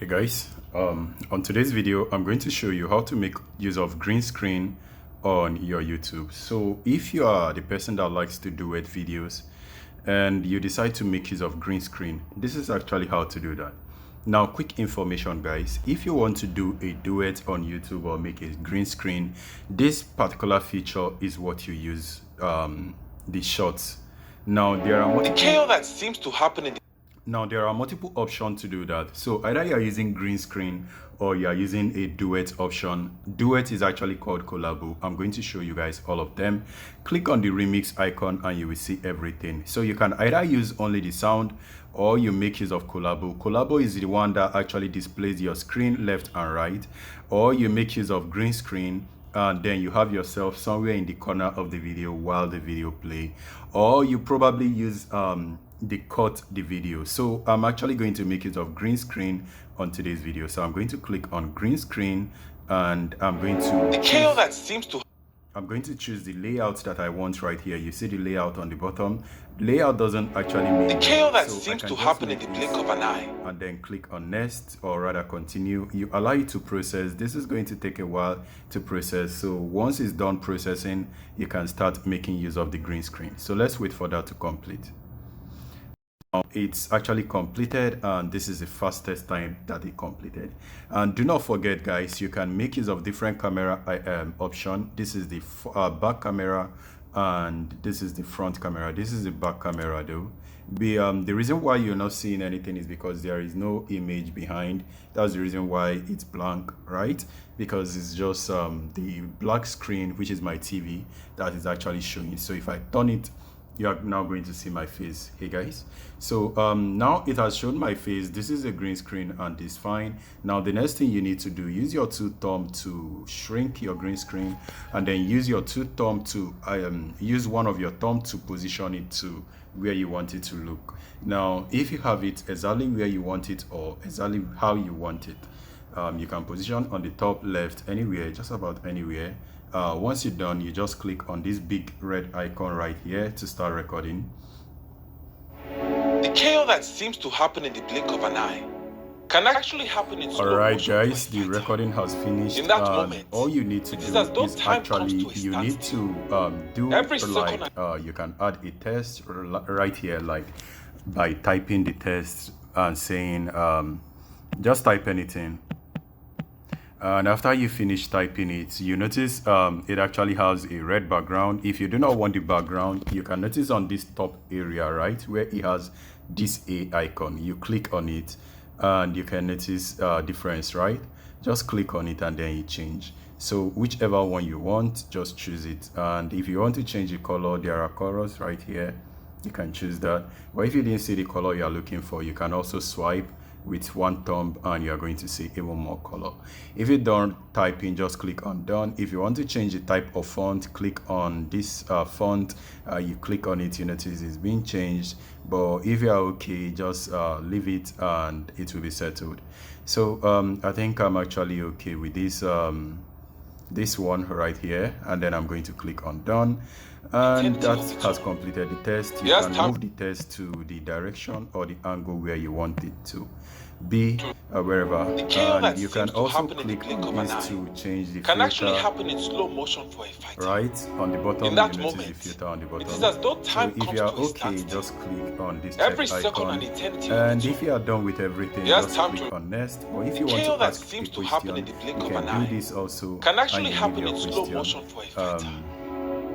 Hey guys, on today's video, I'm going to show you how to make use of green screen on your YouTube. So if you are the person that likes to duet videos and you decide to make use of green screen, this is actually how to do that. Now, quick information guys, if you want to do a duet on YouTube or make a green screen, this particular feature is what you use, the shots. Now, there are multiple... The chaos that seems to happen in the Now, there are multiple options to do that. So either you are using green screen or you are using a duet option. Duet is actually called collabo. I'm going to show you guys all of them. Click on the remix icon and you will see everything. So you can either use only the sound or you make use of collabo. Collabo is the one that actually displays your screen left and right, or you make use of green screen and then you have yourself somewhere in the corner of the video while the video play, or you probably use they cut the video. So I'm actually going to make use of green screen on today's video. So I'm going to click on green screen and I'm going to choose the layout that I want right here. You see the layout on the bottom. Layout doesn't actually mean the chaos that seems to happen in the blink of an eye. And then click on next, or rather continue. You allow it to process. This is going to take a while to process. So once it's done processing, you can start making use of the green screen. So let's wait for that to complete. It's actually completed, and this is the fastest time that it completed. And do not forget guys, you can make use of different camera option. This is the back camera and this is the front camera. This is the back camera though. The reason why you're not seeing anything is because there is no image behind. That's the reason why it's blank, right? Because it's just the black screen, which is my TV, that is actually showing. So if I turn it, you are now going to see my face. Hey guys, so now it has shown my face. This is a green screen and it's fine. Now the next thing you need to do, use your two thumb to shrink your green screen, and then use your two thumb to use one of your thumb to position it to where you want it to look. Now if you have it exactly where you want it or exactly how you want it, you can position on the top left, anywhere, just about anywhere. Once you're done, you just click on this big red icon right here to start recording. The chaos that seems to happen in the blink of an eye can actually happen in slow motion. Alright guys, the recording has finished. In that moment, all you need to do is actually you need to do like you can add a test right here, like by typing the test and saying just type anything. And after you finish typing it, you notice it actually has a red background. If you do not want the background, you can notice on this top area, right, where it has this A icon. You click on it and you can notice difference, right? Just click on it and then you change. So whichever one you want, just choose it. And if you want to change the color, there are colors right here. You can choose that. But if you didn't see the color you are looking for, you can also swipe with one thumb and you are going to see even more color. If you don't type in, just click on done. If you want to change the type of font, click on this font. You click on it, you notice it's being changed. But if you are okay, just leave it and it will be settled. So I think I'm actually okay with this this one right here, and then I'm going to click on done, and that has completed the test. You can move the test to the direction or the angle where you want it to be, wherever, and you can also click on this to change the filter. Actually happen in slow motion for a fighter. Right on the bottom, in that you moment, notice the filter on the bottom. It is as though time so if you are okay, just click on this every check second icon, and eternity, and if you are done with everything, just click on next. Or if you want to ask seems a to happen in question, the blink you of can an eye do this also. can actually and happen in slow motion for a fighter.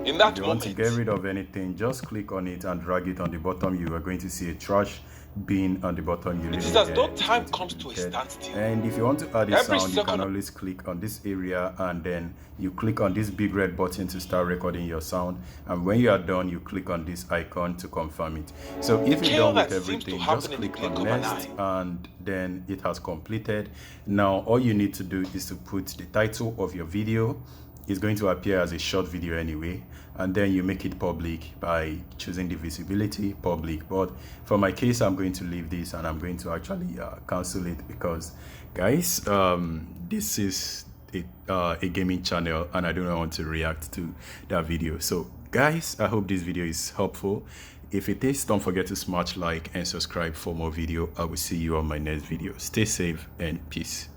In that if you moment, want to get rid of anything, just click on it and drag it on the bottom. You are going to see a trash bin on the bottom. You it is as though time comes to a standstill. And if you want to add a sound, you can always click on this area and then you click on this big red button to start recording your sound. And when you are done, you click on this icon to confirm it. So if you're done with everything, just click on next and then it has completed. Now all you need to do is to put the title of your video. It's going to appear as a short video anyway, and then you make it public by choosing the visibility public. But for my case, I'm going to leave this and I'm going to actually cancel it because guys, this is a gaming channel and I do not want to react to that video. So guys, I hope this video is helpful. If it is, don't forget to smash like and subscribe for more video. I will see you on my next video. Stay safe and peace.